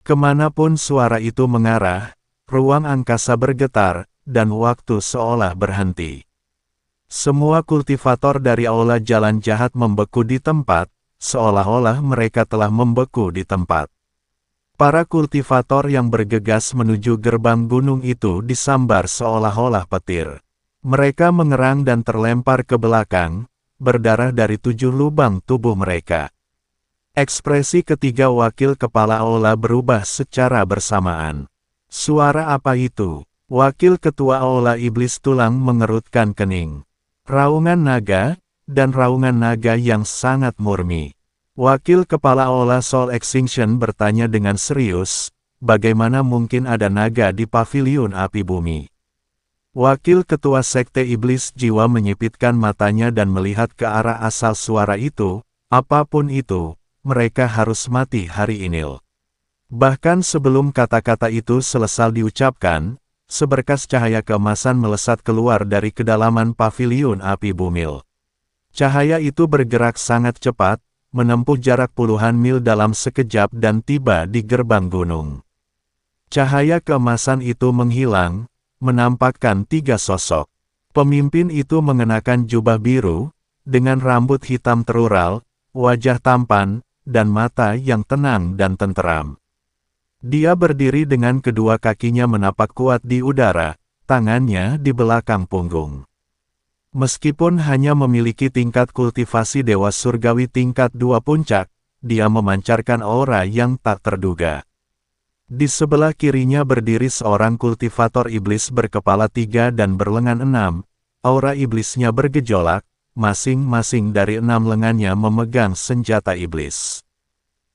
Kemanapun suara itu mengarah, ruang angkasa bergetar, dan waktu seolah berhenti. Semua kultivator dari aula jalan jahat membeku di tempat, seolah-olah mereka telah membeku di tempat. Para kultivator yang bergegas menuju gerbang gunung itu disambar seolah-olah petir. Mereka mengerang dan terlempar ke belakang, berdarah dari 7 lubang tubuh mereka. Ekspresi ketiga wakil kepala aula berubah secara bersamaan. Suara apa itu? Wakil ketua aula iblis tulang mengerutkan kening. Raungan naga, dan raungan naga yang sangat murni. Wakil kepala aula Soul Extinction bertanya dengan serius, bagaimana mungkin ada naga di paviliun api bumi? Wakil ketua sekte iblis jiwa menyipitkan matanya dan melihat ke arah asal suara itu, apapun itu. Mereka harus mati hari ini. Bahkan sebelum kata-kata itu selesai diucapkan, seberkas cahaya keemasan melesat keluar dari kedalaman paviliun api bumi. Cahaya itu bergerak sangat cepat, menempuh jarak puluhan mil dalam sekejap dan tiba di gerbang gunung. Cahaya keemasan itu menghilang, menampakkan 3 sosok. Pemimpin itu mengenakan jubah biru, dengan rambut hitam terural, wajah tampan, dan mata yang tenang dan tenteram. Dia berdiri dengan kedua kakinya menapak kuat di udara, tangannya di belakang punggung. Meskipun hanya memiliki tingkat kultivasi dewa surgawi tingkat 2 puncak, dia memancarkan aura yang tak terduga. Di sebelah kirinya berdiri seorang kultivator iblis berkepala 3 dan berlengan 6, aura iblisnya bergejolak, masing-masing dari 6 lengannya memegang senjata iblis.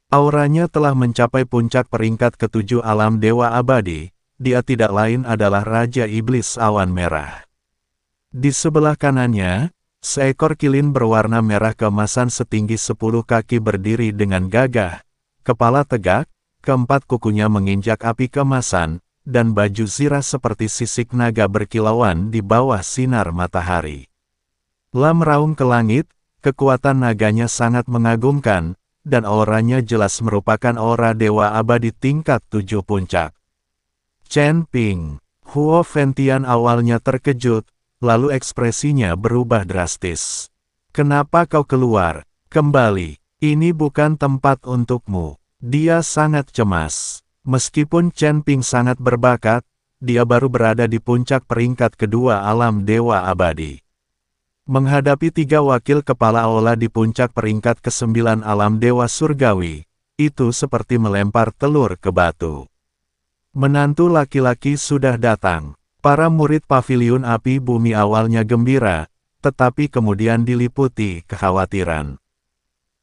Auranya telah mencapai puncak peringkat ke-7 alam dewa abadi, dia tidak lain adalah Raja Iblis Awan Merah. Di sebelah kanannya, seekor kilin berwarna merah keemasan setinggi 10 kaki berdiri dengan gagah, kepala tegak, keempat kukunya menginjak api keemasan, dan baju zirah seperti sisik naga berkilauan di bawah sinar matahari. Meraung ke langit, kekuatan naganya sangat mengagumkan, dan auranya jelas merupakan aura dewa abadi tingkat 7 puncak. Chen Ping, Huo Ventian awalnya terkejut, lalu ekspresinya berubah drastis. Kenapa kau keluar? Kembali, ini bukan tempat untukmu. Dia sangat cemas. Meskipun Chen Ping sangat berbakat, dia baru berada di puncak peringkat kedua alam dewa abadi. Menghadapi 3 wakil kepala aula di puncak peringkat ke-9 alam dewa surgawi, itu seperti melempar telur ke batu. Menantu laki-laki sudah datang. Para murid paviliun api bumi awalnya gembira, tetapi kemudian diliputi kekhawatiran.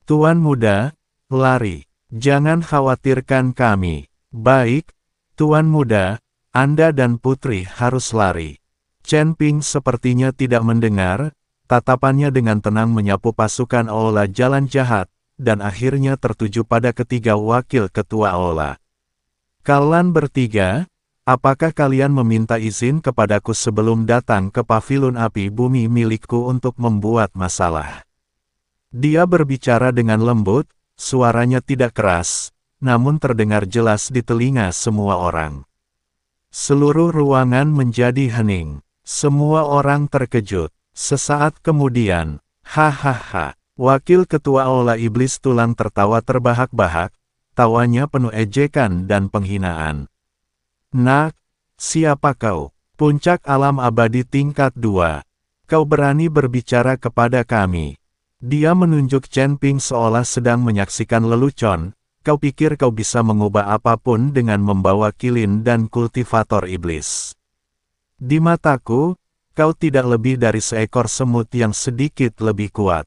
Tuan muda, lari. Jangan khawatirkan kami. Baik, Tuan muda, Anda dan putri harus lari. Chen Ping sepertinya tidak mendengar, tatapannya dengan tenang menyapu pasukan aula jalan jahat, dan akhirnya tertuju pada ketiga wakil ketua aula. Kalian bertiga, apakah kalian meminta izin kepadaku sebelum datang ke paviliun api bumi milikku untuk membuat masalah? Dia berbicara dengan lembut, suaranya tidak keras, namun terdengar jelas di telinga semua orang. Seluruh ruangan menjadi hening. Semua orang terkejut. Sesaat kemudian, hahaha, wakil ketua aula iblis tulang tertawa terbahak-bahak, tawanya penuh ejekan dan penghinaan. Nak, siapa kau? Puncak alam abadi tingkat 2. Kau berani berbicara kepada kami? Dia menunjuk Chen Ping seolah sedang menyaksikan lelucon. Kau pikir kau bisa mengubah apapun dengan membawa kilin dan kultivator iblis? Di mataku, kau tidak lebih dari seekor semut yang sedikit lebih kuat.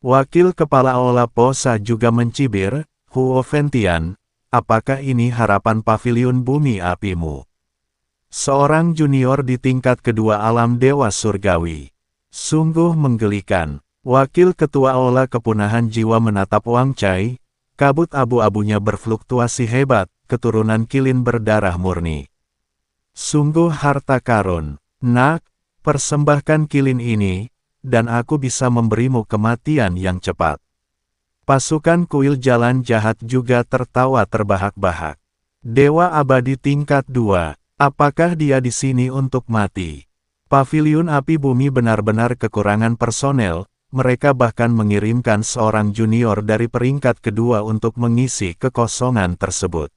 Wakil kepala aula Posa juga mencibir, Huo Ventian, apakah ini harapan paviliun bumi apimu? Seorang junior di tingkat kedua alam dewa surgawi. Sungguh menggelikan. Wakil ketua aula kepunahan jiwa menatap Wang Chai, kabut abu-abunya berfluktuasi hebat, keturunan kilin berdarah murni. Sungguh harta karun. Nak, persembahkan kilin ini, dan aku bisa memberimu kematian yang cepat. Pasukan kuil jalan jahat juga tertawa terbahak-bahak. Dewa Abadi tingkat 2. Apakah dia di sini untuk mati? Paviliun Api Bumi benar-benar kekurangan personel, mereka bahkan mengirimkan seorang junior dari peringkat kedua untuk mengisi kekosongan tersebut.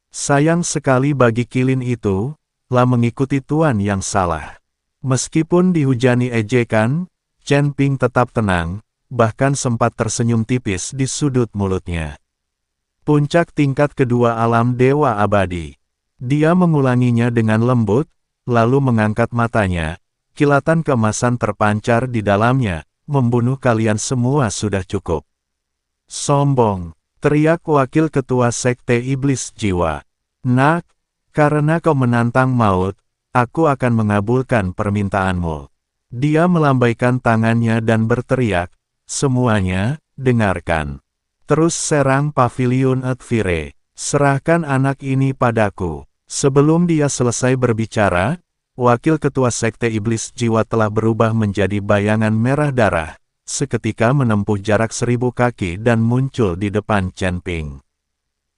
Sayang sekali bagi Kilin itu, lah mengikuti tuan yang salah. Meskipun dihujani ejekan, Chen Ping tetap tenang, bahkan sempat tersenyum tipis di sudut mulutnya. Puncak tingkat kedua alam Dewa Abadi. Dia mengulanginya dengan lembut, lalu mengangkat matanya, kilatan keemasan terpancar di dalamnya, membunuh kalian semua sudah cukup. Sombong, teriak wakil ketua Sekte Iblis Jiwa. Nak, karena kau menantang maut, aku akan mengabulkan permintaanmu. Dia melambaikan tangannya dan berteriak, semuanya, dengarkan. Terus serang Paviliun Advire. Serahkan anak ini padaku. Sebelum dia selesai berbicara, wakil ketua Sekte Iblis Jiwa telah berubah menjadi bayangan merah darah, seketika menempuh jarak 1000 kaki dan muncul di depan Chen Ping.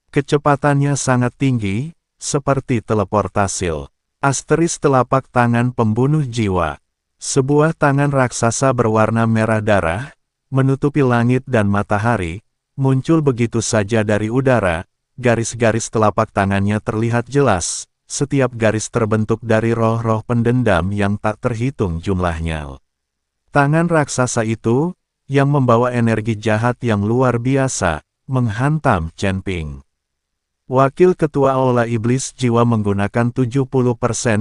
Kecepatannya sangat tinggi, seperti teleportasi. Asteris telapak tangan pembunuh jiwa. Sebuah tangan raksasa berwarna merah darah, menutupi langit dan matahari, muncul begitu saja dari udara. Garis-garis telapak tangannya terlihat jelas, setiap garis terbentuk dari roh-roh pendendam yang tak terhitung jumlahnya. Tangan raksasa itu, yang membawa energi jahat yang luar biasa, menghantam Chen Ping. Wakil ketua Aula Iblis Jiwa menggunakan 70%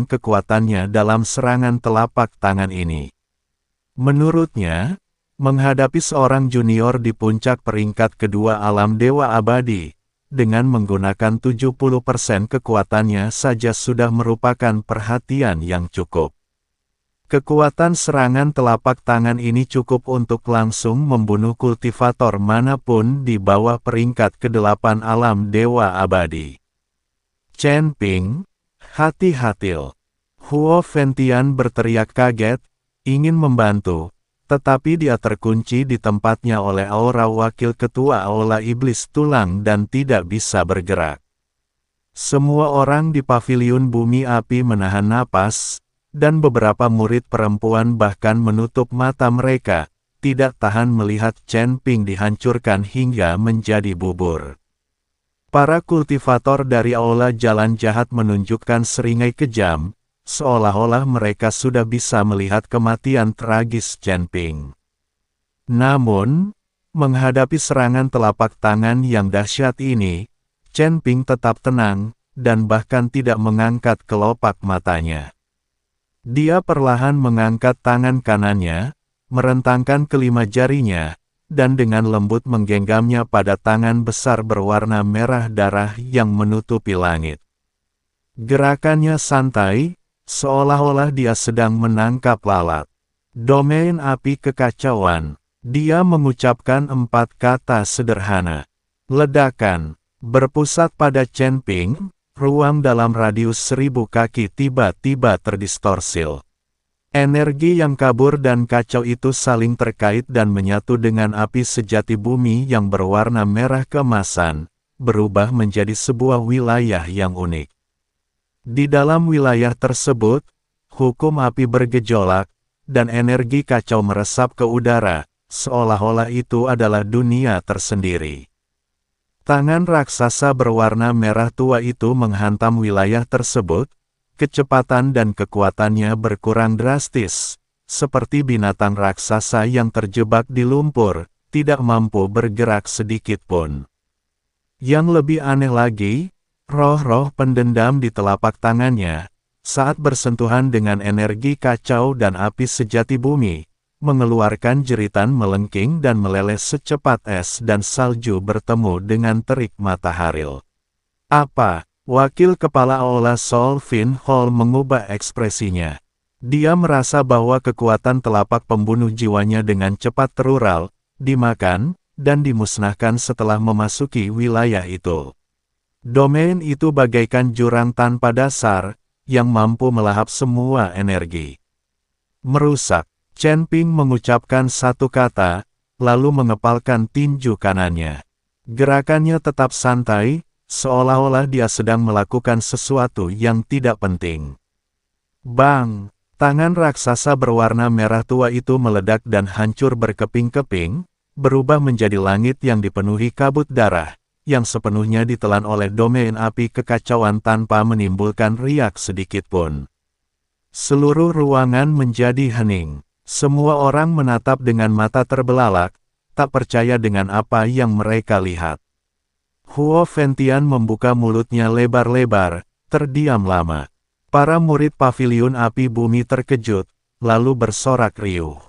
kekuatannya dalam serangan telapak tangan ini. Menurutnya, menghadapi seorang junior di puncak peringkat kedua alam Dewa Abadi, dengan menggunakan 70% kekuatannya saja sudah merupakan perhatian yang cukup. Kekuatan serangan telapak tangan ini cukup untuk langsung membunuh kultivator manapun di bawah peringkat ke-8 alam Dewa Abadi. Chen Ping, hati-hati. Huo Fentian berteriak kaget, ingin membantu, tetapi dia terkunci di tempatnya oleh aura wakil ketua Aula Iblis Tulang dan tidak bisa bergerak. Semua orang di Paviliun Bumi Api menahan napas, dan beberapa murid perempuan bahkan menutup mata mereka, tidak tahan melihat Chen Ping dihancurkan hingga menjadi bubur. Para kultivator dari Aula Jalan Jahat menunjukkan seringai kejam, seolah-olah mereka sudah bisa melihat kematian tragis Chen Ping. Namun, menghadapi serangan telapak tangan yang dahsyat ini, Chen Ping tetap tenang, dan bahkan tidak mengangkat kelopak matanya. Dia perlahan mengangkat tangan kanannya, merentangkan kelima jarinya, dan dengan lembut menggenggamnya pada tangan besar berwarna merah darah yang menutupi langit. Gerakannya santai, seolah-olah dia sedang menangkap lalat. Domain api kekacauan. Dia mengucapkan 4 kata sederhana. Ledakan. Berpusat pada Chen Ping, ruang dalam radius 1000 kaki tiba-tiba terdistorsi. Energi yang kabur dan kacau itu saling terkait dan menyatu dengan api sejati bumi yang berwarna merah keemasan, berubah menjadi sebuah wilayah yang unik. Di dalam wilayah tersebut, hukum api bergejolak, dan energi kacau meresap ke udara, seolah-olah itu adalah dunia tersendiri. Tangan raksasa berwarna merah tua itu menghantam wilayah tersebut, kecepatan dan kekuatannya berkurang drastis, seperti binatang raksasa yang terjebak di lumpur, tidak mampu bergerak sedikit pun. Yang lebih aneh lagi, roh-roh pendendam di telapak tangannya, saat bersentuhan dengan energi kacau dan api sejati bumi, mengeluarkan jeritan melengking dan meleleh secepat es dan salju bertemu dengan terik matahari. Apa? Wakil Kepala Aula Sol Fin Hall mengubah ekspresinya. Dia merasa bahwa kekuatan telapak pembunuh jiwanya dengan cepat terural, dimakan, dan dimusnahkan setelah memasuki wilayah itu. Domain itu bagaikan jurang tanpa dasar, yang mampu melahap semua energi. Merusak. Chen Ping mengucapkan satu kata, lalu mengepalkan tinju kanannya. Gerakannya tetap santai, seolah-olah dia sedang melakukan sesuatu yang tidak penting. Bang! Tangan raksasa berwarna merah tua itu meledak dan hancur berkeping-keping, berubah menjadi langit yang dipenuhi kabut darah, yang sepenuhnya ditelan oleh domain api kekacauan tanpa menimbulkan riak sedikitpun. Seluruh ruangan menjadi hening. Semua orang menatap dengan mata terbelalak, tak percaya dengan apa yang mereka lihat. Huo Fengtian membuka mulutnya lebar-lebar, terdiam lama. Para murid paviliun api bumi terkejut, lalu bersorak riuh.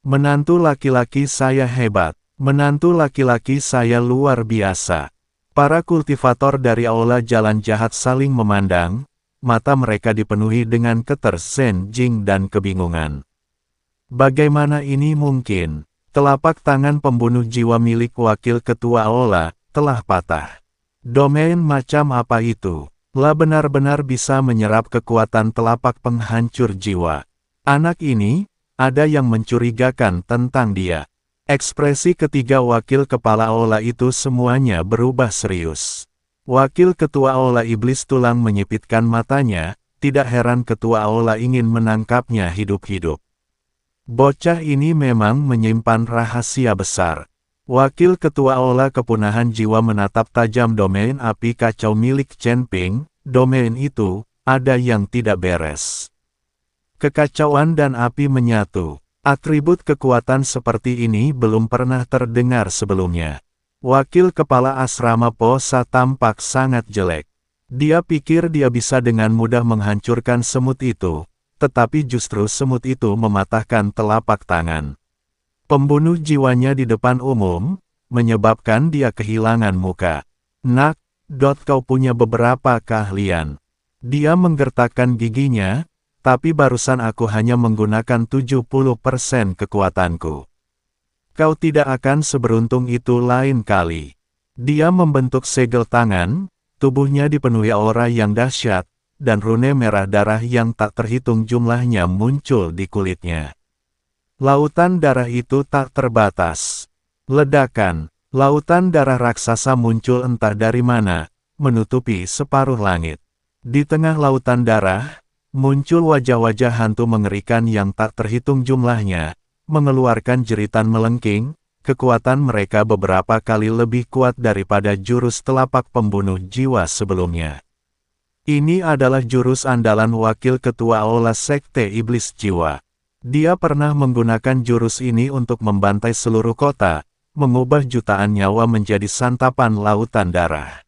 Menantu laki-laki saya hebat, menantu laki-laki saya luar biasa. Para kultivator dari aula jalan jahat saling memandang, mata mereka dipenuhi dengan ketersenjing dan kebingungan. Bagaimana ini mungkin? Telapak tangan pembunuh jiwa milik wakil ketua aula telah patah. Domain macam apa itu? Lah benar-benar bisa menyerap kekuatan telapak penghancur jiwa. Anak ini, ada yang mencurigakan tentang dia. Ekspresi ketiga wakil kepala aula itu semuanya berubah serius. Wakil ketua aula iblis tulang menyipitkan matanya, tidak heran ketua aula ingin menangkapnya hidup-hidup. Bocah ini memang menyimpan rahasia besar. Wakil ketua aula kepunahan jiwa menatap tajam domain api kacau milik Chen Ping. Domain itu, ada yang tidak beres. Kekacauan dan api menyatu. Atribut kekuatan seperti ini belum pernah terdengar sebelumnya. Wakil kepala asrama Posa tampak sangat jelek. Dia pikir dia bisa dengan mudah menghancurkan semut itu, tetapi justru semut itu mematahkan telapak tangan. Pembunuh jiwanya di depan umum, menyebabkan dia kehilangan muka. Nak, kau punya beberapa keahlian. Dia menggertakkan giginya, tapi barusan aku hanya menggunakan 70% kekuatanku. Kau tidak akan seberuntung itu lain kali. Dia membentuk segel tangan, tubuhnya dipenuhi aura yang dahsyat, dan rune merah darah yang tak terhitung jumlahnya muncul di kulitnya. Lautan darah itu tak terbatas. Ledakan, lautan darah raksasa muncul entah dari mana, menutupi separuh langit. Di tengah lautan darah, muncul wajah-wajah hantu mengerikan yang tak terhitung jumlahnya, mengeluarkan jeritan melengking, kekuatan mereka beberapa kali lebih kuat daripada jurus telapak pembunuh jiwa sebelumnya. Ini adalah jurus andalan wakil ketua aula sekte iblis jiwa. Dia pernah menggunakan jurus ini untuk membantai seluruh kota, mengubah jutaan nyawa menjadi santapan lautan darah.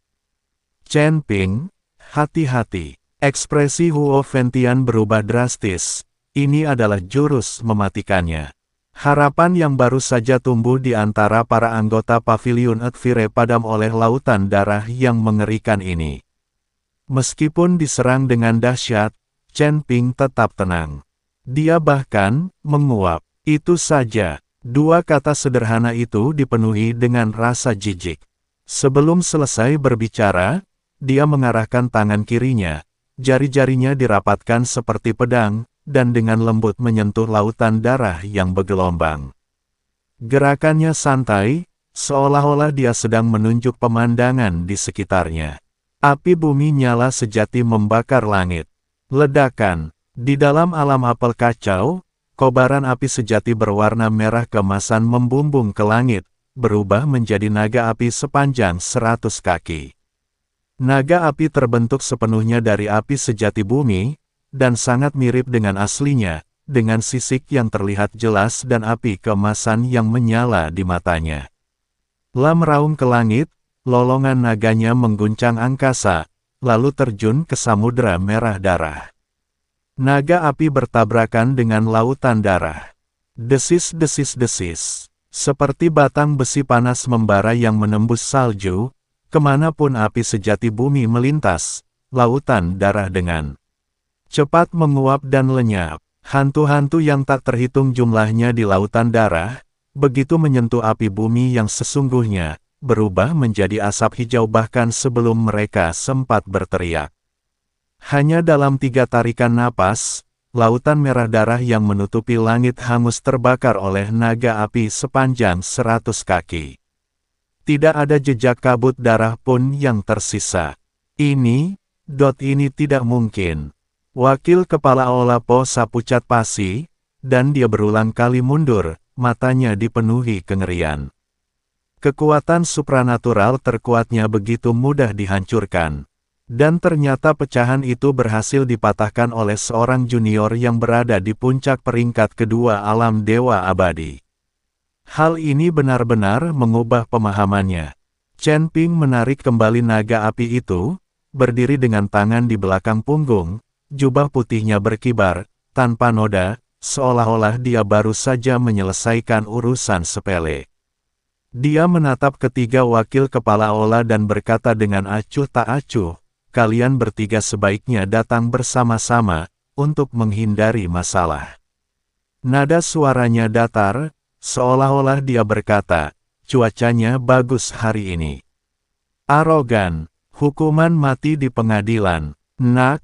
Chen Ping, hati-hati. Ekspresi Huo Fengtian berubah drastis. Ini adalah jurus mematikannya. Harapan yang baru saja tumbuh di antara para anggota paviliun Advire padam oleh lautan darah yang mengerikan ini. Meskipun diserang dengan dahsyat, Chen Ping tetap tenang. Dia bahkan menguap. Itu saja, dua kata sederhana itu dipenuhi dengan rasa jijik. Sebelum selesai berbicara, dia mengarahkan tangan kirinya, jari-jarinya dirapatkan seperti pedang, dan dengan lembut menyentuh lautan darah yang bergelombang. Gerakannya santai, seolah-olah dia sedang menunjuk pemandangan di sekitarnya. Api bumi nyala sejati membakar langit. Ledakan. Di dalam alam apel kacau, kobaran api sejati berwarna merah keemasan membumbung ke langit, berubah menjadi naga api sepanjang 100 kaki. Naga api terbentuk sepenuhnya dari api sejati bumi, dan sangat mirip dengan aslinya, dengan sisik yang terlihat jelas dan api keemasan yang menyala di matanya. Lah meraung ke langit, lolongan naganya mengguncang angkasa, lalu terjun ke samudera merah darah. Naga api bertabrakan dengan lautan darah. Desis-desis-desis. Seperti batang besi panas membara yang menembus salju, kemanapun api sejati bumi melintas, lautan darah dengan cepat menguap dan lenyap. Hantu-hantu yang tak terhitung jumlahnya di lautan darah, begitu menyentuh api bumi yang sesungguhnya, berubah menjadi asap hijau bahkan sebelum mereka sempat berteriak. Hanya dalam 3 tarikan napas, lautan merah darah yang menutupi langit hangus terbakar oleh naga api sepanjang 100 kaki. Tidak ada jejak kabut darah pun yang tersisa. Ini tidak mungkin. Wakil Kepala Aula Po sapucat pasi, dan dia berulang kali mundur, matanya dipenuhi kengerian. Kekuatan supranatural terkuatnya begitu mudah dihancurkan. Dan ternyata pecahan itu berhasil dipatahkan oleh seorang junior yang berada di puncak peringkat kedua alam dewa abadi. Hal ini benar-benar mengubah pemahamannya. Chen Ping menarik kembali naga api itu, berdiri dengan tangan di belakang punggung, jubah putihnya berkibar, tanpa noda, seolah-olah dia baru saja menyelesaikan urusan sepele. Dia menatap ketiga wakil kepala aula dan berkata dengan acuh tak acuh, kalian bertiga sebaiknya datang bersama-sama, untuk menghindari masalah. Nada suaranya datar, seolah-olah dia berkata, cuacanya bagus hari ini. Arogan, hukuman mati di pengadilan. Nak,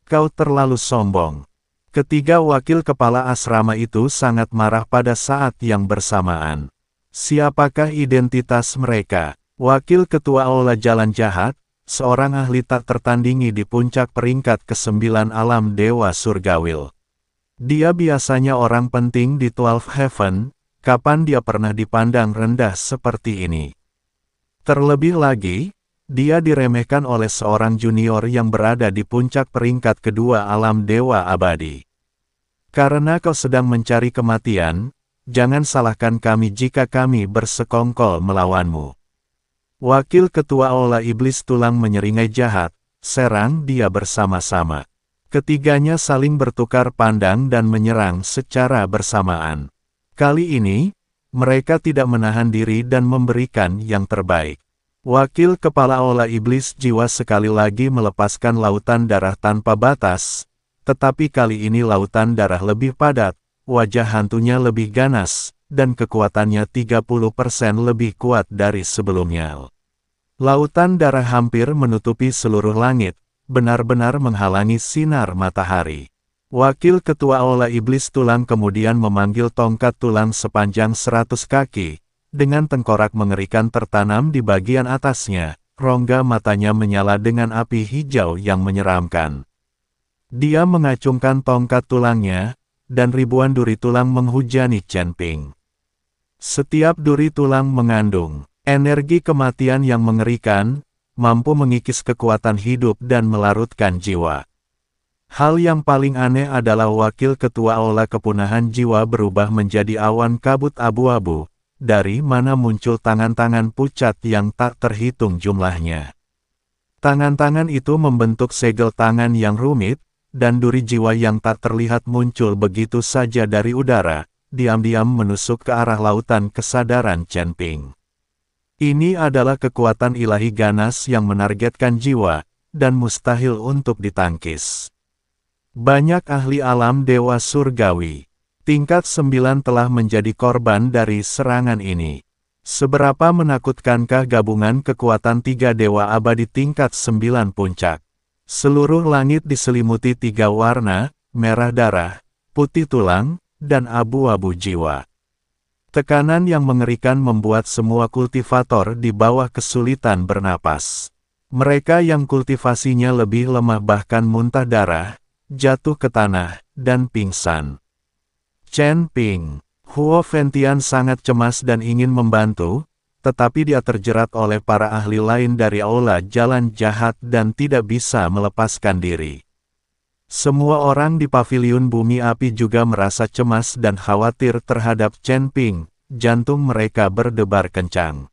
kau terlalu sombong. Ketiga wakil kepala asrama itu sangat marah pada saat yang bersamaan. Siapakah identitas mereka? Wakil ketua aula jalan jahat, seorang ahli tak tertandingi di puncak peringkat ke-9 alam dewa surgawil. Dia biasanya orang penting di 12 Heaven, kapan dia pernah dipandang rendah seperti ini? Terlebih lagi, dia diremehkan oleh seorang junior yang berada di puncak peringkat kedua alam dewa abadi. Karena kau sedang mencari kematian, jangan salahkan kami jika kami bersekongkol melawanmu. Wakil ketua aula iblis tulang menyeringai jahat, serang dia bersama-sama. Ketiganya saling bertukar pandang dan menyerang secara bersamaan. Kali ini, mereka tidak menahan diri dan memberikan yang terbaik. Wakil kepala aula iblis jiwa sekali lagi melepaskan lautan darah tanpa batas, tetapi kali ini lautan darah lebih padat, wajah hantunya lebih ganas, dan kekuatannya 30% lebih kuat dari sebelumnya. Lautan darah hampir menutupi seluruh langit, benar-benar menghalangi sinar matahari. Wakil ketua aula iblis tulang kemudian memanggil tongkat tulang sepanjang 100 kaki, dengan tengkorak mengerikan tertanam di bagian atasnya, rongga matanya menyala dengan api hijau yang menyeramkan. Dia mengacungkan tongkat tulangnya, dan ribuan duri tulang menghujani Chen Ping. Setiap duri tulang mengandung energi kematian yang mengerikan, mampu mengikis kekuatan hidup dan melarutkan jiwa. Hal yang paling aneh adalah wakil ketua aula kepunahan jiwa berubah menjadi awan kabut abu-abu, dari mana muncul tangan-tangan pucat yang tak terhitung jumlahnya. Tangan-tangan itu membentuk segel tangan yang rumit, dan duri jiwa yang tak terlihat muncul begitu saja dari udara, diam-diam menusuk ke arah lautan kesadaran Chen Ping. Ini adalah kekuatan ilahi ganas yang menargetkan jiwa, dan mustahil untuk ditangkis. Banyak ahli alam dewa surgawi tingkat 9 telah menjadi korban dari serangan ini. Seberapa menakutkankah gabungan kekuatan 3 dewa abadi tingkat 9 puncak? Seluruh langit diselimuti 3 warna, merah darah, putih tulang, dan abu-abu jiwa. Tekanan yang mengerikan membuat semua kultivator di bawah kesulitan bernapas. Mereka yang kultivasinya lebih lemah bahkan muntah darah, jatuh ke tanah, dan pingsan. Chen Ping, Huo Fentian sangat cemas dan ingin membantu, tetapi dia terjerat oleh para ahli lain dari aula jalan jahat dan tidak bisa melepaskan diri. Semua orang di paviliun bumi api juga merasa cemas dan khawatir terhadap Chen Ping, jantung mereka berdebar kencang.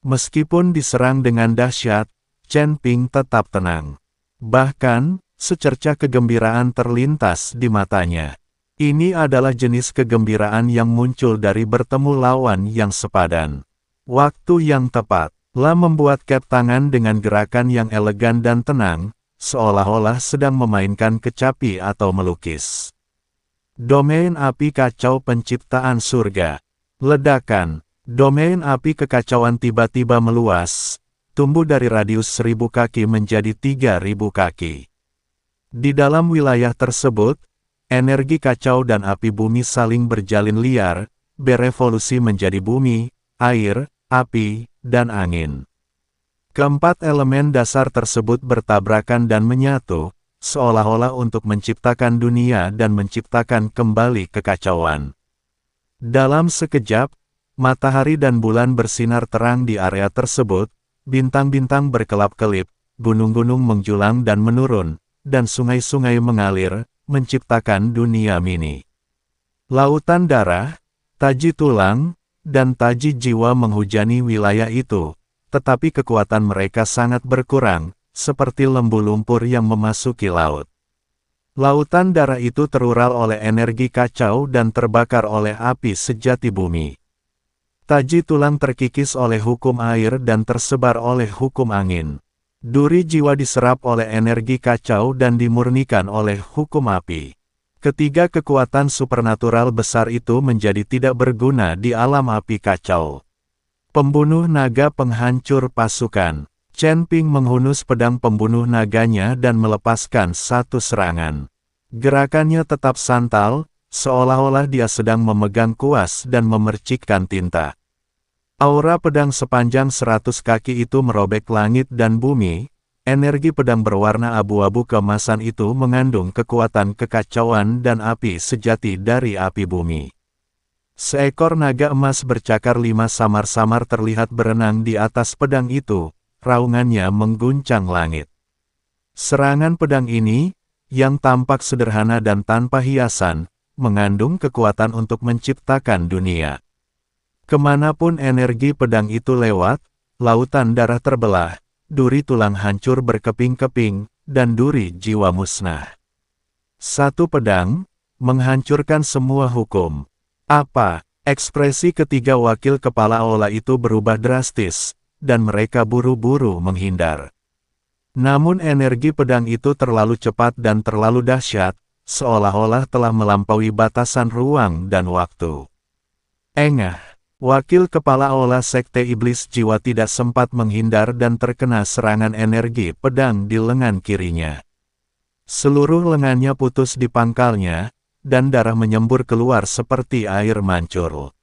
Meskipun diserang dengan dahsyat, Chen Ping tetap tenang. Bahkan, secercah kegembiraan terlintas di matanya. Ini adalah jenis kegembiraan yang muncul dari bertemu lawan yang sepadan. Waktu yang tepat, lah membuat Cat tangan dengan gerakan yang elegan dan tenang, seolah-olah sedang memainkan kecapi atau melukis. Domain api kacau penciptaan surga. Ledakan, domain api kekacauan tiba-tiba meluas, tumbuh dari radius 1000 kaki menjadi 3000 kaki. Di dalam wilayah tersebut, energi kacau dan api bumi saling berjalin liar, berevolusi menjadi bumi, air, api, dan angin. Keempat elemen dasar tersebut bertabrakan dan menyatu, seolah-olah untuk menciptakan dunia dan menciptakan kembali kekacauan. Dalam sekejap, matahari dan bulan bersinar terang di area tersebut, bintang-bintang berkelap-kelip, gunung-gunung menjulang dan menurun, dan sungai-sungai mengalir, menciptakan dunia mini. Lautan darah, taji tulang, dan taji jiwa menghujani wilayah itu, tetapi kekuatan mereka sangat berkurang, seperti lembu lumpur yang memasuki laut. Lautan darah itu terural oleh energi kacau dan terbakar oleh api sejati bumi. Taji tulang terkikis oleh hukum air dan tersebar oleh hukum angin. Duri jiwa diserap oleh energi kacau dan dimurnikan oleh hukum api. Ketiga kekuatan supernatural besar itu menjadi tidak berguna di alam api kacau. Pembunuh naga penghancur pasukan. Chen Ping menghunus pedang pembunuh naganya dan melepaskan satu serangan. Gerakannya tetap santal, seolah-olah dia sedang memegang kuas dan memercikkan tinta. Aura pedang sepanjang 100 kaki itu merobek langit dan bumi. Energi pedang berwarna abu-abu keemasan itu mengandung kekuatan kekacauan dan api sejati dari api bumi. Seekor naga emas bercakar 5 samar-samar terlihat berenang di atas pedang itu, raungannya mengguncang langit. Serangan pedang ini, yang tampak sederhana dan tanpa hiasan, mengandung kekuatan untuk menciptakan dunia. Kemanapun energi pedang itu lewat, lautan darah terbelah, duri tulang hancur berkeping-keping, dan duri jiwa musnah. Satu pedang, menghancurkan semua hukum. Apa? Ekspresi ketiga wakil kepala aula itu berubah drastis, dan mereka buru-buru menghindar. Namun energi pedang itu terlalu cepat dan terlalu dahsyat, seolah-olah telah melampaui batasan ruang dan waktu. Engah! Wakil kepala aula Sekte Iblis Jiwa tidak sempat menghindar dan terkena serangan energi pedang di lengan kirinya. Seluruh lengannya putus di pangkalnya, dan darah menyembur keluar seperti air mancur.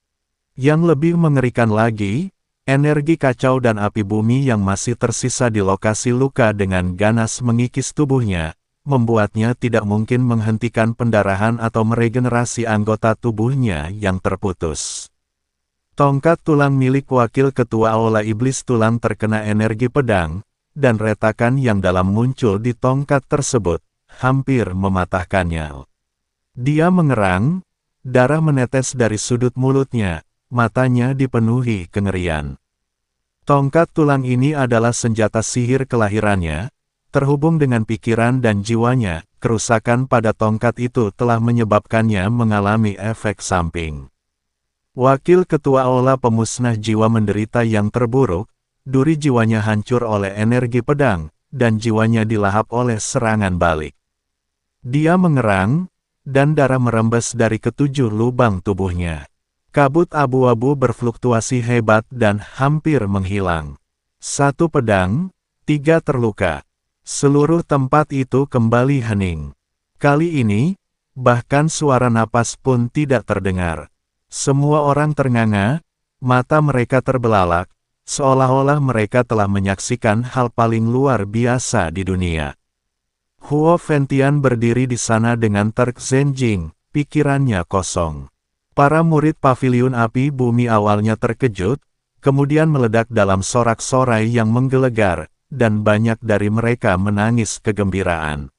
Yang lebih mengerikan lagi, energi kacau dan api bumi yang masih tersisa di lokasi luka dengan ganas mengikis tubuhnya, membuatnya tidak mungkin menghentikan pendarahan atau meregenerasi anggota tubuhnya yang terputus. Tongkat tulang milik wakil ketua aula iblis tulang terkena energi pedang, dan retakan yang dalam muncul di tongkat tersebut, hampir mematahkannya. Dia mengerang, darah menetes dari sudut mulutnya, matanya dipenuhi kengerian. Tongkat tulang ini adalah senjata sihir kelahirannya, terhubung dengan pikiran dan jiwanya, kerusakan pada tongkat itu telah menyebabkannya mengalami efek samping. Wakil ketua aula pemusnah jiwa menderita yang terburuk, duri jiwanya hancur oleh energi pedang, dan jiwanya dilahap oleh serangan balik. Dia mengerang, dan darah merembes dari ketujuh lubang tubuhnya. Kabut abu-abu berfluktuasi hebat dan hampir menghilang. Satu pedang, 3 terluka. Seluruh tempat itu kembali hening. Kali ini, bahkan suara napas pun tidak terdengar. Semua orang ternganga, mata mereka terbelalak, seolah-olah mereka telah menyaksikan hal paling luar biasa di dunia. Huo Fengtian berdiri di sana dengan Terk Zenjing, pikirannya kosong. Para murid paviliun api bumi awalnya terkejut, kemudian meledak dalam sorak-sorai yang menggelegar, dan banyak dari mereka menangis kegembiraan.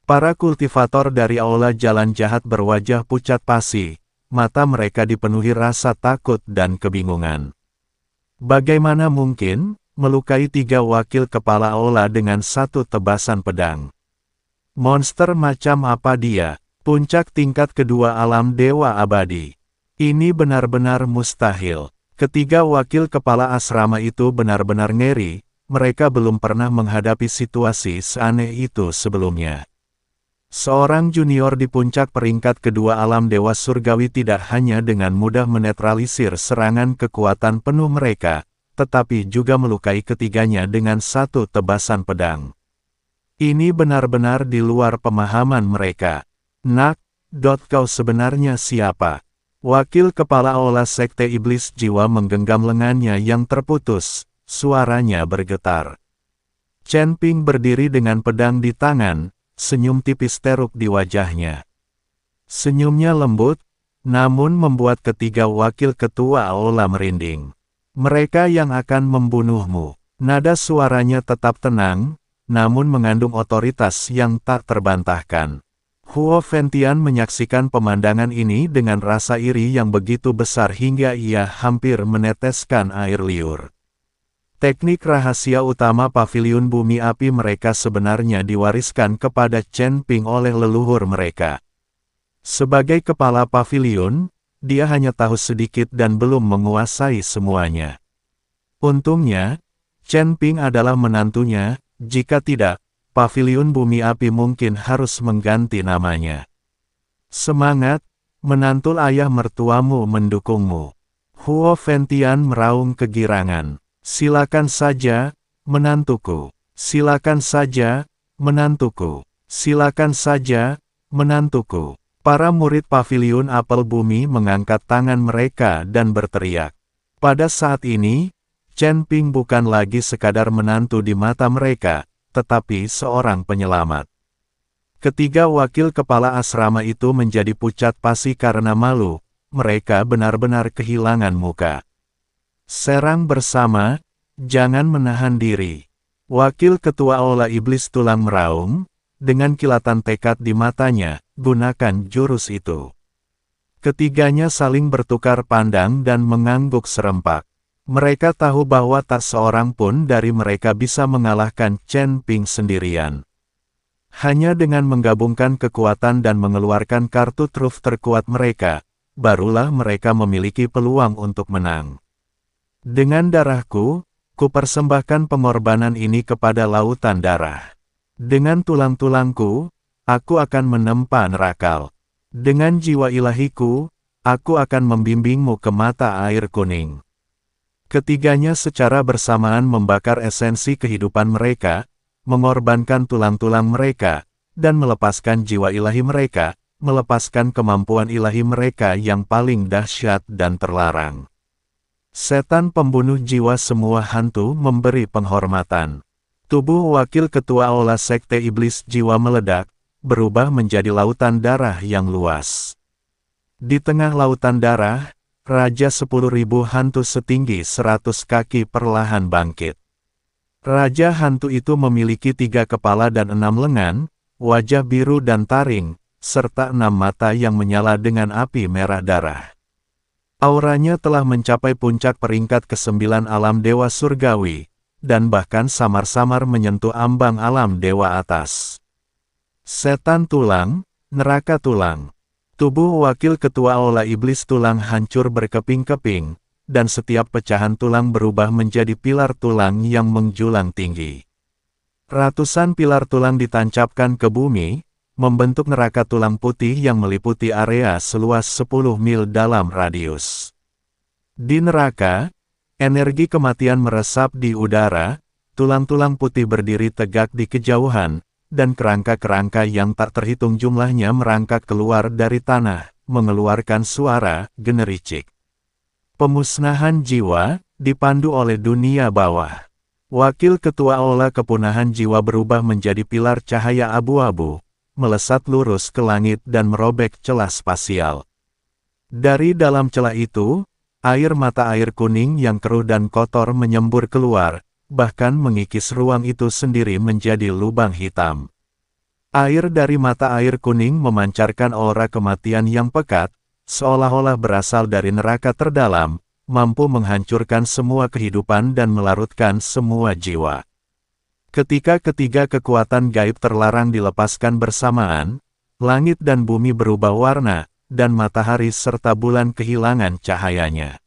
Para kultivator dari aula jalan jahat berwajah pucat pasi. Mata mereka dipenuhi rasa takut dan kebingungan. Bagaimana mungkin melukai 3 wakil kepala aula dengan satu tebasan pedang? Monster macam apa dia? Puncak tingkat kedua alam dewa abadi. Ini benar-benar mustahil. Ketiga wakil kepala asrama itu benar-benar ngeri, mereka belum pernah menghadapi situasi seaneh itu sebelumnya. Seorang junior di puncak peringkat kedua alam dewa surgawi tidak hanya dengan mudah menetralisir serangan kekuatan penuh mereka, tetapi juga melukai ketiganya dengan satu tebasan pedang. Ini benar-benar di luar pemahaman mereka. Nak, kau sebenarnya siapa? Wakil Kepala Aula Sekte Iblis Jiwa menggenggam lengannya yang terputus, suaranya bergetar. Chen Ping berdiri dengan pedang di tangan, senyum tipis teruk di wajahnya. Senyumnya lembut, namun membuat ketiga wakil ketua Aula merinding. Mereka yang akan membunuhmu. Nada suaranya tetap tenang, namun mengandung otoritas yang tak terbantahkan. Huo Fengtian menyaksikan pemandangan ini dengan rasa iri yang begitu besar hingga ia hampir meneteskan air liur. Teknik rahasia utama paviliun bumi api mereka sebenarnya diwariskan kepada Chen Ping oleh leluhur mereka. Sebagai kepala paviliun, dia hanya tahu sedikit dan belum menguasai semuanya. Untungnya, Chen Ping adalah menantunya, jika tidak, paviliun bumi api mungkin harus mengganti namanya. Semangat, menantu ayah mertuamu mendukungmu. Huo Fengtian meraung kegirangan. Silakan saja, menantuku. Silakan saja, menantuku. Silakan saja, menantuku. Para murid paviliun apel bumi mengangkat tangan mereka dan berteriak. Pada saat ini, Chen Ping bukan lagi sekadar menantu di mata mereka, tetapi seorang penyelamat. Ketiga wakil kepala asrama itu menjadi pucat pasi karena malu, mereka benar-benar kehilangan muka. Serang bersama, jangan menahan diri. Wakil ketua Aula Iblis Tulang meraung, dengan kilatan tekad di matanya, gunakan jurus itu. Ketiganya saling bertukar pandang dan mengangguk serempak. Mereka tahu bahwa tak seorang pun dari mereka bisa mengalahkan Chen Ping sendirian. Hanya dengan menggabungkan kekuatan dan mengeluarkan kartu truf terkuat mereka, barulah mereka memiliki peluang untuk menang. Dengan darahku, kupersembahkan pengorbanan ini kepada lautan darah. Dengan tulang-tulangku, aku akan menempa neraka. Dengan jiwa ilahiku, aku akan membimbingmu ke mata air kuning. Ketiganya secara bersamaan membakar esensi kehidupan mereka, mengorbankan tulang-tulang mereka, dan melepaskan jiwa ilahi mereka, melepaskan kemampuan ilahi mereka yang paling dahsyat dan terlarang. Setan pembunuh jiwa semua hantu memberi penghormatan. Tubuh wakil ketua Aula Sekte Iblis Jiwa meledak, berubah menjadi lautan darah yang luas. Di tengah lautan darah, Raja 10.000 hantu setinggi 100 kaki perlahan bangkit. Raja hantu itu memiliki 3 kepala dan 6 lengan, wajah biru dan taring, serta 6 mata yang menyala dengan api merah darah. Auranya telah mencapai puncak peringkat ke-9 alam dewa surgawi, dan bahkan samar-samar menyentuh ambang alam dewa atas. Setan tulang, neraka tulang. Tubuh wakil ketua Aula Iblis Tulang hancur berkeping-keping, dan setiap pecahan tulang berubah menjadi pilar tulang yang menjulang tinggi. Ratusan pilar tulang ditancapkan ke bumi, membentuk neraka tulang putih yang meliputi area seluas 10 mil dalam radius. Di neraka, energi kematian meresap di udara, tulang-tulang putih berdiri tegak di kejauhan, dan kerangka-kerangka yang tak terhitung jumlahnya merangkak keluar dari tanah, mengeluarkan suara genericik. Pemusnahan jiwa, dipandu oleh dunia bawah. Wakil ketua Aula Kepunahan Jiwa berubah menjadi pilar cahaya abu-abu, melesat lurus ke langit dan merobek celah spasial. Dari dalam celah itu, air mata air kuning yang keruh dan kotor menyembur keluar, bahkan mengikis ruang itu sendiri menjadi lubang hitam. Air dari mata air kuning memancarkan aura kematian yang pekat, seolah-olah berasal dari neraka terdalam, mampu menghancurkan semua kehidupan dan melarutkan semua jiwa. Ketika ketiga kekuatan gaib terlarang dilepaskan bersamaan, langit dan bumi berubah warna, dan matahari serta bulan kehilangan cahayanya.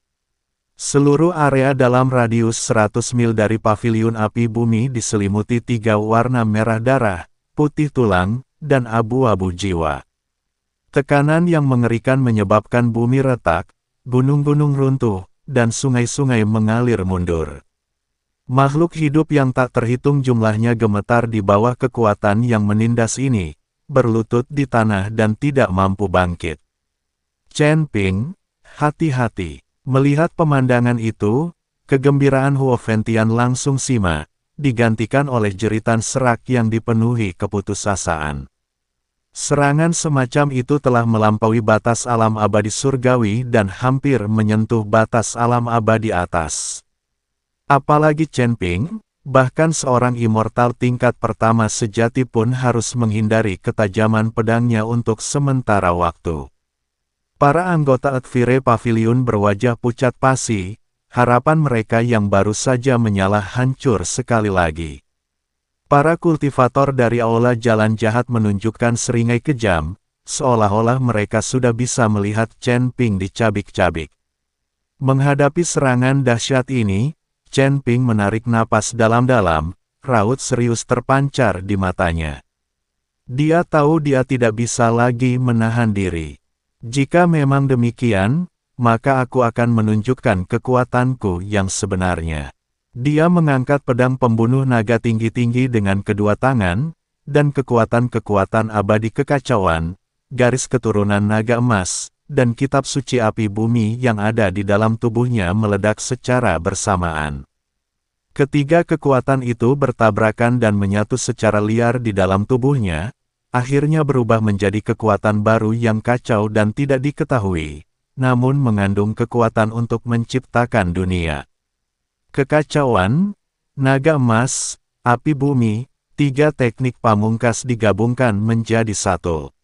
Seluruh area dalam radius 100 mil dari paviliun api bumi diselimuti 3 warna merah darah, putih tulang, dan abu-abu jiwa. Tekanan yang mengerikan menyebabkan bumi retak, gunung-gunung runtuh, dan sungai-sungai mengalir mundur. Makhluk hidup yang tak terhitung jumlahnya gemetar di bawah kekuatan yang menindas ini, berlutut di tanah dan tidak mampu bangkit. Chen Ping, Hati-hati. Melihat pemandangan itu, kegembiraan Huo Ventian langsung sima, digantikan oleh jeritan serak yang dipenuhi keputusasaan. Serangan semacam itu telah melampaui batas alam abadi surgawi dan hampir menyentuh batas alam abadi atas. Apalagi Chen Ping, bahkan seorang immortal tingkat pertama sejati pun harus menghindari ketajaman pedangnya untuk sementara waktu. Para anggota Advire Pavilion berwajah pucat pasi, harapan mereka yang baru saja menyala hancur sekali lagi. Para kultivator dari Aula Jalan Jahat menunjukkan seringai kejam, seolah-olah mereka sudah bisa melihat Chen Ping dicabik-cabik. Menghadapi serangan dahsyat ini, Chen Ping menarik napas dalam-dalam, raut serius terpancar di matanya. Dia tahu dia tidak bisa lagi menahan diri. Jika memang demikian, maka aku akan menunjukkan kekuatanku yang sebenarnya. Dia mengangkat pedang pembunuh naga tinggi-tinggi dengan kedua tangan, dan kekuatan-kekuatan abadi kekacauan, garis keturunan naga emas, dan kitab suci api bumi yang ada di dalam tubuhnya meledak secara bersamaan. Ketiga kekuatan itu bertabrakan dan menyatu secara liar di dalam tubuhnya, akhirnya berubah menjadi kekuatan baru yang kacau dan tidak diketahui, namun mengandung kekuatan untuk menciptakan dunia. Kekacauan, naga emas, api bumi, tiga teknik pamungkas digabungkan menjadi satu.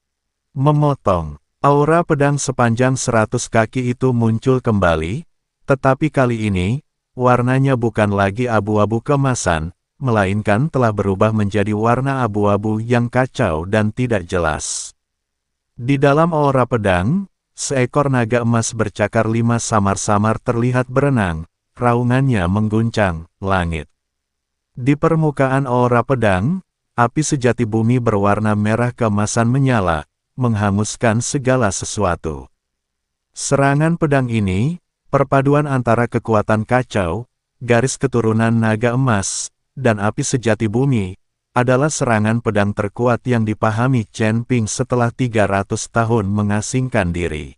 Memotong. Aura pedang sepanjang 100 kaki itu muncul kembali, tetapi kali ini, warnanya bukan lagi abu-abu keemasan, melainkan telah berubah menjadi warna abu-abu yang kacau dan tidak jelas. Di dalam aura pedang, seekor naga emas bercakar 5 samar-samar terlihat berenang, raungannya mengguncang langit. Di permukaan aura pedang, api sejati bumi berwarna merah keemasan menyala, menghanguskan segala sesuatu. Serangan pedang ini, perpaduan antara kekuatan kacau, garis keturunan naga emas, dan api sejati bumi, adalah serangan pedang terkuat yang dipahami Chen Ping setelah 300 tahun mengasingkan diri.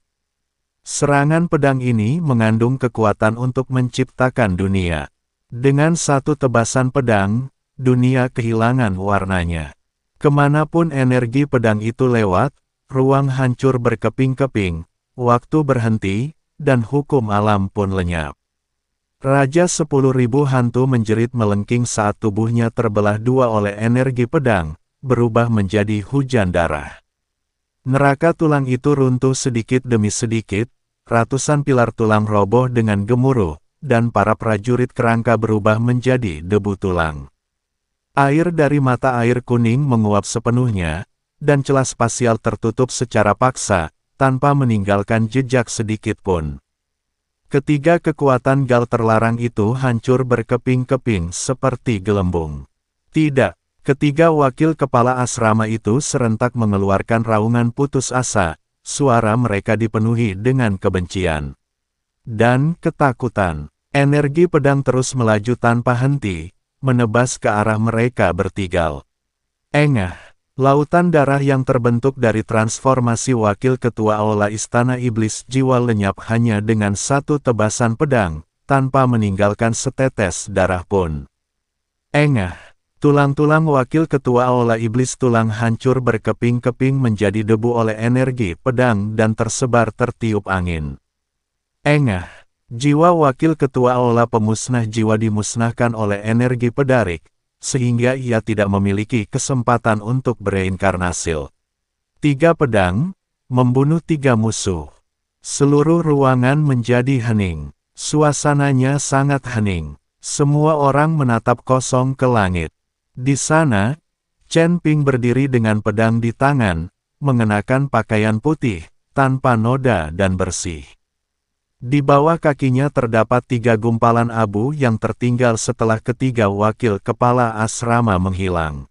Serangan pedang ini mengandung kekuatan untuk menciptakan dunia. Dengan satu tebasan pedang, dunia kehilangan warnanya. Kemanapun energi pedang itu lewat, ruang hancur berkeping-keping, waktu berhenti, dan hukum alam pun lenyap. Raja 10.000 hantu menjerit melengking saat tubuhnya terbelah dua oleh energi pedang, berubah menjadi hujan darah. Neraka tulang itu runtuh sedikit demi sedikit, ratusan pilar tulang roboh dengan gemuruh, dan para prajurit kerangka berubah menjadi debu tulang. Air dari mata air kuning menguap sepenuhnya, dan celah spasial tertutup secara paksa, tanpa meninggalkan jejak sedikit pun. Ketiga kekuatan gal terlarang itu hancur berkeping-keping seperti gelembung. Tidak. Ketiga wakil kepala asrama itu serentak mengeluarkan raungan putus asa, suara mereka dipenuhi dengan kebencian dan ketakutan. Energi pedang terus melaju tanpa henti, menebas ke arah mereka bertiga. Engah, lautan darah yang terbentuk dari transformasi wakil ketua Aula Istana Iblis Jiwa lenyap hanya dengan satu tebasan pedang, tanpa meninggalkan setetes darah pun. Engah. Tulang-tulang wakil ketua Aula Iblis tulang hancur berkeping-keping menjadi debu oleh energi pedang dan tersebar tertiup angin. Engah, jiwa wakil ketua Aula pemusnah jiwa dimusnahkan oleh energi pedarik, sehingga ia tidak memiliki kesempatan untuk bereinkarnasi. Tiga pedang, membunuh tiga musuh. Seluruh ruangan menjadi hening. Suasananya sangat hening. Semua orang menatap kosong ke langit. Di sana, Chen Ping berdiri dengan pedang di tangan, mengenakan pakaian putih, tanpa noda dan bersih. Di bawah kakinya terdapat 3 gumpalan abu yang tertinggal setelah ketiga wakil kepala asrama menghilang.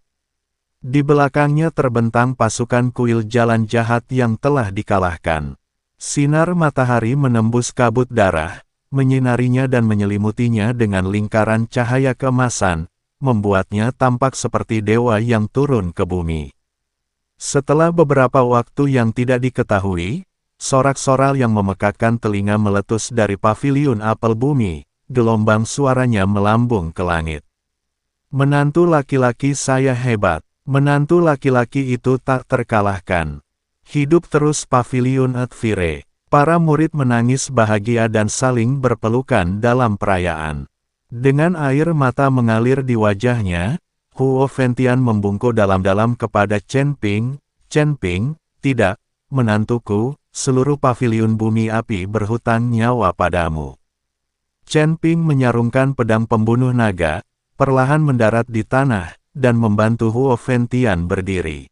Di belakangnya terbentang pasukan kuil jalan jahat yang telah dikalahkan. Sinar matahari menembus kabut darah, menyinarinya dan menyelimutinya dengan lingkaran cahaya keemasan, membuatnya tampak seperti dewa yang turun ke bumi. Setelah beberapa waktu yang tidak diketahui, Sorak-soral yang memekakkan telinga meletus dari paviliun apel bumi, gelombang suaranya melambung ke langit. Menantu laki-laki saya hebat, menantu laki-laki itu tak terkalahkan. Hidup terus paviliun Advire. Para murid menangis bahagia dan saling berpelukan dalam perayaan. Dengan air mata mengalir di wajahnya, Huo Ventian membungkuk dalam-dalam kepada Chen Ping. Chen Ping, tidak, menantuku, seluruh paviliun bumi api berhutang nyawa padamu. Chen Ping menyarungkan pedang pembunuh naga, perlahan mendarat di tanah, dan membantu Huo Ventian berdiri.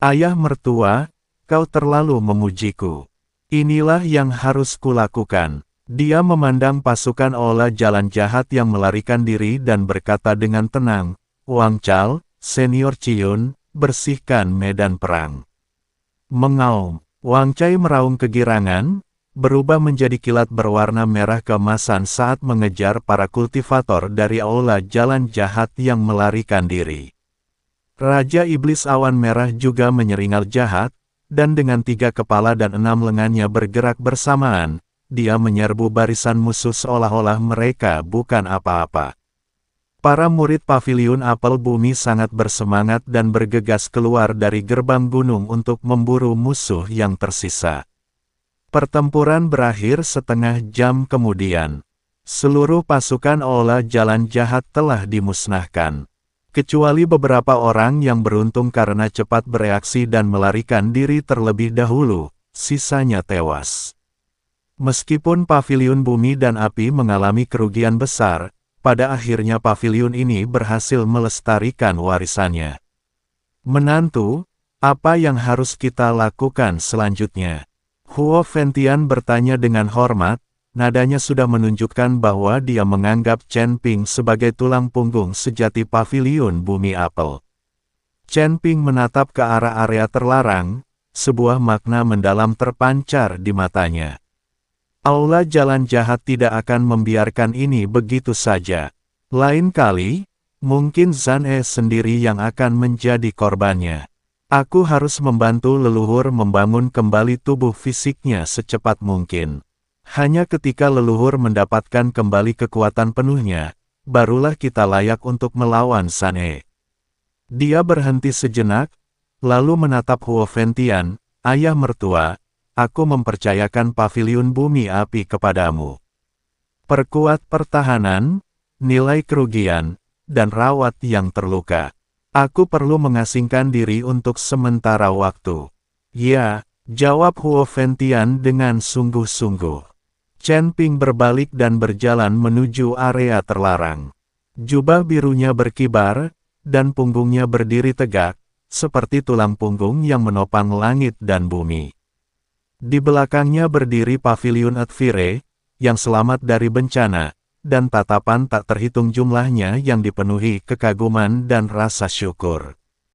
Ayah mertua, kau terlalu memujiku. Inilah yang harus kulakukan. Dia memandang pasukan olah jalan jahat yang melarikan diri dan berkata dengan tenang, Wang Chao, Senior Ciun, bersihkan medan perang. Mengaum, Wang Chai meraung kegirangan, berubah menjadi kilat berwarna merah keemasan saat mengejar para kultivator dari aula jalan jahat yang melarikan diri. Raja Iblis Awan Merah juga menyeringal jahat, dan dengan 3 kepala dan 6 lengannya bergerak bersamaan, dia menyerbu barisan musuh seolah-olah mereka bukan apa-apa. Para murid paviliun apel bumi sangat bersemangat dan bergegas keluar dari gerbang gunung untuk memburu musuh yang tersisa. Pertempuran berakhir setengah jam kemudian. Seluruh pasukan olah jalan jahat telah dimusnahkan. Kecuali beberapa orang yang beruntung karena cepat bereaksi dan melarikan diri terlebih dahulu, sisanya tewas. Meskipun paviliun bumi dan api mengalami kerugian besar, pada akhirnya paviliun ini berhasil melestarikan warisannya. Menantu, apa yang harus kita lakukan selanjutnya? Huo Ventian bertanya dengan hormat, nadanya sudah menunjukkan bahwa dia menganggap Chen Ping sebagai tulang punggung sejati paviliun bumi apel. Chen Ping menatap ke arah area terlarang, sebuah makna mendalam terpancar di matanya. Aula jalan jahat tidak akan membiarkan ini begitu saja. Lain kali, mungkin Zhan He sendiri yang akan menjadi korbannya. Aku harus membantu leluhur membangun kembali tubuh fisiknya secepat mungkin. Hanya ketika leluhur mendapatkan kembali kekuatan penuhnya, barulah kita layak untuk melawan Zhan He. Dia berhenti sejenak, lalu menatap Huo Ventian, ayah mertua, aku mempercayakan paviliun bumi api kepadamu. Perkuat pertahanan, nilai kerugian, dan rawat yang terluka. Aku perlu mengasingkan diri untuk sementara waktu. Ya, jawab Huo Ventian dengan sungguh-sungguh. Chen Ping berbalik dan berjalan menuju area terlarang. Jubah birunya berkibar, dan punggungnya berdiri tegak, seperti tulang punggung yang menopang langit dan bumi. Di belakangnya berdiri paviliun Advire, yang selamat dari bencana, dan tatapan tak terhitung jumlahnya yang dipenuhi kekaguman dan rasa syukur.